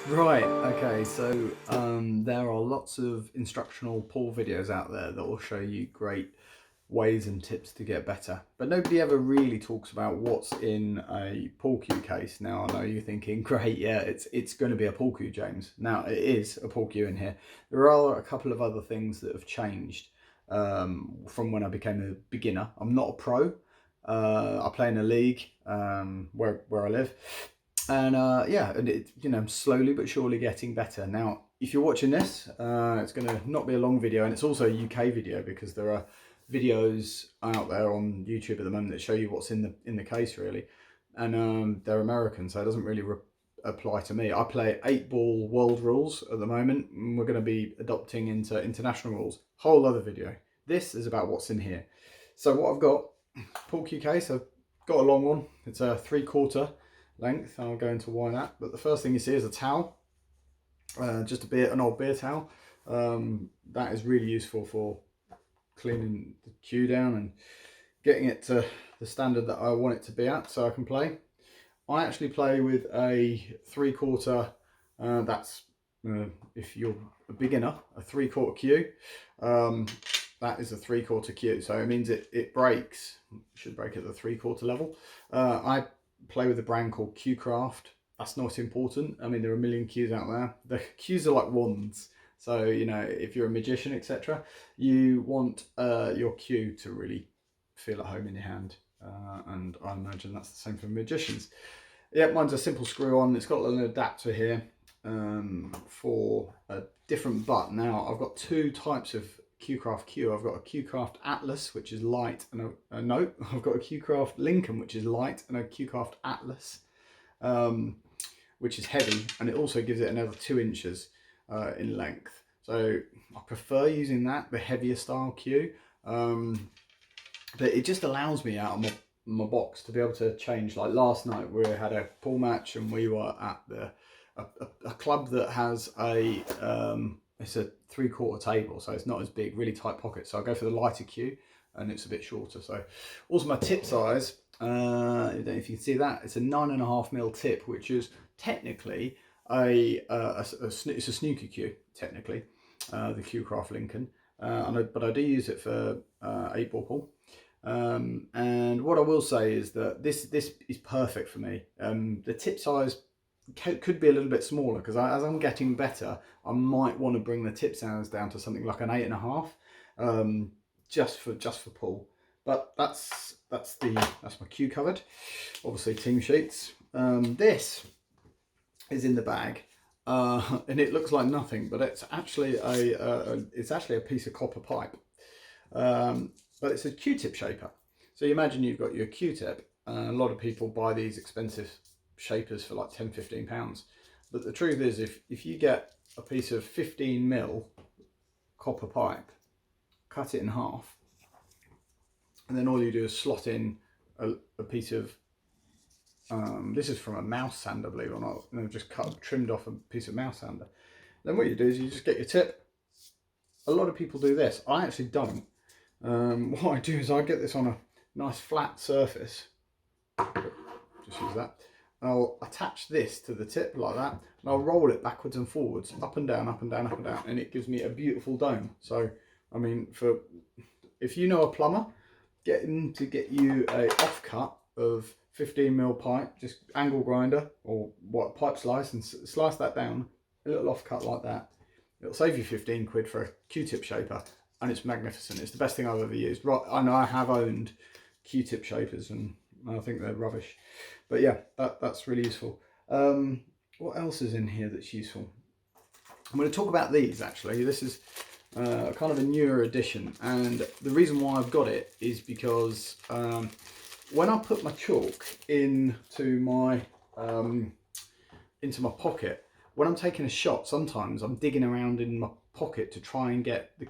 Right, okay, so there are lots of instructional pool videos out there that will show you great ways and tips to get better. But nobody ever really talks about what's in a pool cue case. Now I know you're thinking, great, yeah, it's going to be a pool cue, James. Now it is a pool cue in here. There are a couple of other things that have changed from when I became a beginner. I'm not a pro. I play in a league where I live. And yeah, and it, slowly but surely getting better. Now, if you're watching this, it's going to not be a long video, and it's also a UK video because there are videos out there on YouTube at the moment that show you what's in the case really, and they're American, so it doesn't really apply to me. I play 8-ball world rules at the moment, and we're going to be adopting into international rules. Whole other video. This is about what's in here. So what I've got, pool cue case. I've got a long one. It's a 3/4 length. I'll go into why that. But the first thing you see is a towel, just an old beer towel. That is really useful for cleaning the cue down and getting it to the standard that I want it to be at so I can play. I actually play with a 3/4, that's if you're a beginner, a 3/4 cue. That is a 3/4 cue, so it means it breaks, should break at the 3/4 level. I play with a brand called Cuecraft. That's not important. I mean, there are a million cues out there. The cues are like wands. So, if you're a magician, etc., you want your cue to really feel at home in your hand. And I imagine that's the same for magicians. Yeah, mine's a simple screw on. It's got an adapter here for a different butt. Now, I've got two types of Cuecraft cue. I've got a Cuecraft Atlas, which is light, and no, I've got a Cuecraft Lincoln, which is light, and a Cuecraft Atlas, which is heavy, and it also gives it another 2 inches in length. So I prefer using that, the heavier style cue, but it just allows me out of my box to be able to change. Like last night, we had a pool match, and we were at a club that has it's a 3/4 table, so it's not as big, really tight pockets. So I go for the lighter cue, and it's a bit shorter. So also my tip size, I don't know if you can see that, it's a 9.5mm tip, which is technically it's a snooker cue, technically, the Cuecraft Lincoln, but I do use it for 8-ball pool. And what I will say is that this is perfect for me. The tip size could be a little bit smaller because as I'm getting better, I might want to bring the tip size down to something like an 8.5, just for pool. But that's my cue covered. Obviously, team sheets. This is in the bag, and it looks like nothing, but it's actually a piece of copper pipe. But it's a Q-tip shaper. So you imagine you've got your Q-tip. A lot of people buy these expensive shapers for like £10–15. But the truth is, if you get a piece of 15mm copper pipe, cut it in half, and then all you do is slot in a piece of, this is from a mouse sander, believe it or not, and I've just trimmed off a piece of mouse sander. Then what you do is you just get your tip. A lot of people do this. I actually don't. What I do is I get this on a nice flat surface, just use that. I'll attach this to the tip like that, and I'll roll it backwards and forwards, up and down, up and down, up and down, and it gives me a beautiful dome. So, I mean, if you know a plumber, get him to get you a offcut of 15mm pipe, just angle grinder or pipe slice, and slice that down, a little offcut like that. It'll save you 15 quid for a Q-tip shaper, and it's magnificent. It's the best thing I've ever used. Right, I know I have owned Q-tip shapers, and I think they're rubbish. But yeah, that's really useful. What else is in here that's useful? I'm going to talk about these actually. This is kind of a newer edition, and the reason why I've got it is because when I put my chalk into my pocket, when I'm taking a shot, sometimes I'm digging around in my pocket to try and get the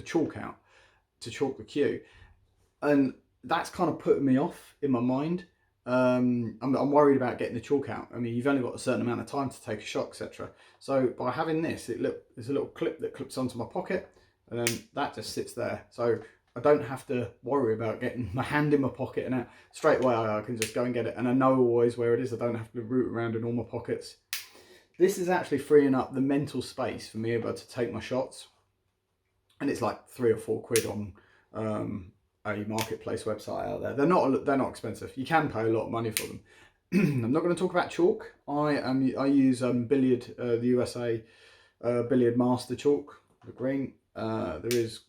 chalk out to chalk the cue, and that's kind of putting me off in my mind. I'm worried about getting the chalk out. I mean, you've only got a certain amount of time to take a shot, etc. So by having this, there's a little clip that clips onto my pocket, and then that just sits there. So I don't have to worry about getting my hand in my pocket and out. Straight away I can just go and get it, and I know always where it is. I don't have to root around in all my pockets. This is actually freeing up the mental space for me able to take my shots, and it's like £3 or £4 on a marketplace website out there. They're not expensive. You can pay a lot of money for them. I'm not going to talk about chalk. I use Billiard, the USA Billiard Master chalk, the green. There is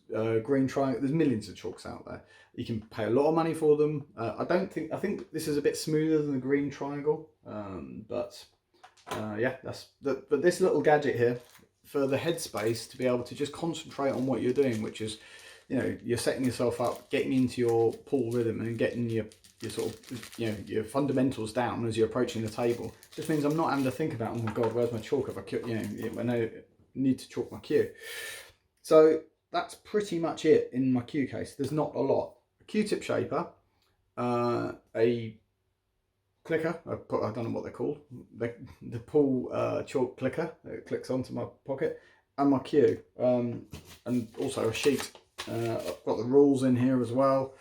green triangle. There's millions of chalks out there. You can pay a lot of money for them. I think this is a bit smoother than the green triangle, but yeah, but this little gadget here for the headspace to be able to just concentrate on what you're doing, which is, you know, you're setting yourself up, getting into your pool rhythm and getting your sort of, you know, your fundamentals down as you're approaching the table. Just means I'm not having to think about, oh my god, where's my chalk if I, you know, when I need to chalk my cue. So that's pretty much it in my cue case. There's not a lot. A Q-tip shaper, a clicker, I don't know what they're called, the pool chalk clicker that clicks onto my pocket, and my cue, and also a sheet. I've got the rules in here as well,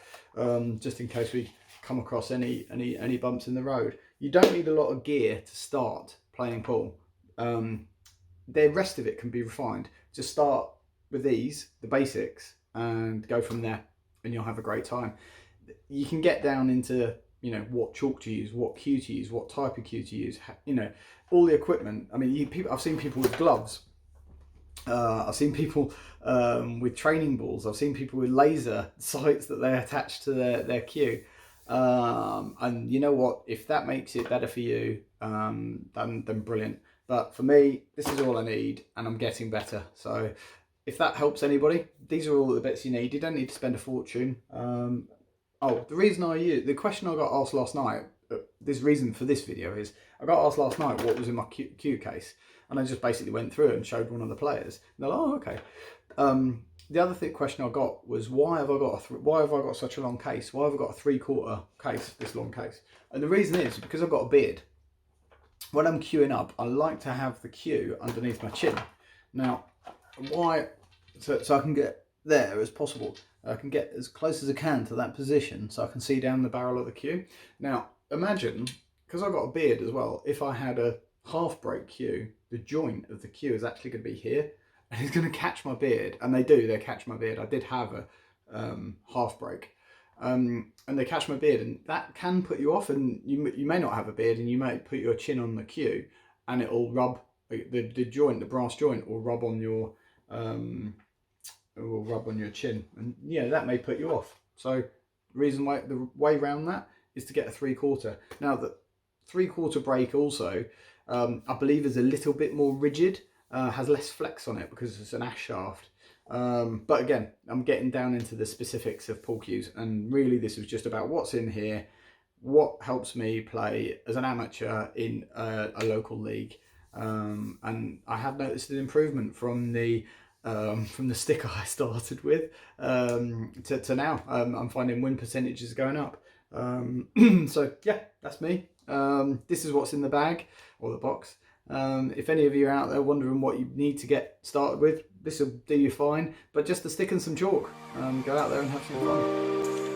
just in case we come across any bumps in the road. You don't need a lot of gear to start playing pool. The rest of it can be refined. Just start with these, the basics, and go from there, and you'll have a great time. You can get down into, you know, what chalk to use, what cue to use, what type of cue to use, you know, all the equipment. I mean, I've seen people with gloves. I've seen people with training balls. I've seen people with laser sights that they attach to their cue. And you know what? If that makes it better for you, then brilliant. But for me, this is all I need, and I'm getting better. So if that helps anybody, these are all the bits you need. You don't need to spend a fortune. Oh, the question I got asked last night, this reason for this video is, I got asked last night what was in my cue case, and I just basically went through it and showed one of the players. And they're like, oh, okay. The other question I got was, why have I got such a long case? Why have I got a 3/4 case, this long case? And the reason is because I've got a beard. When I'm queuing up, I like to have the cue underneath my chin. Now, why? So I can get there as possible. I can get as close as I can to that position so I can see down the barrel of the cue. Now, imagine, because I've got a beard as well, if I had a half break cue, the joint of the cue is actually going to be here, and it's going to catch my beard. And they catch my beard. I did have a half break, and they catch my beard, and that can put you off. And you may not have a beard, and you may put your chin on the cue, and it'll rub the joint, the brass joint, will rub on your chin, and yeah, that may put you off. So the way around that is to get a 3/4. Now the 3/4 break also, I believe, is a little bit more rigid, has less flex on it because it's an ash shaft. But again, I'm getting down into the specifics of pool cues, and really this was just about what's in here, what helps me play as an amateur in a local league, and I have noticed an improvement from the sticker I started with to now. I'm finding win percentages going up. So yeah, that's me. This is what's in the bag or the box. If any of you are out there wondering what you need to get started with, this will do you fine. But just a stick and some chalk. Go out there and have some fun.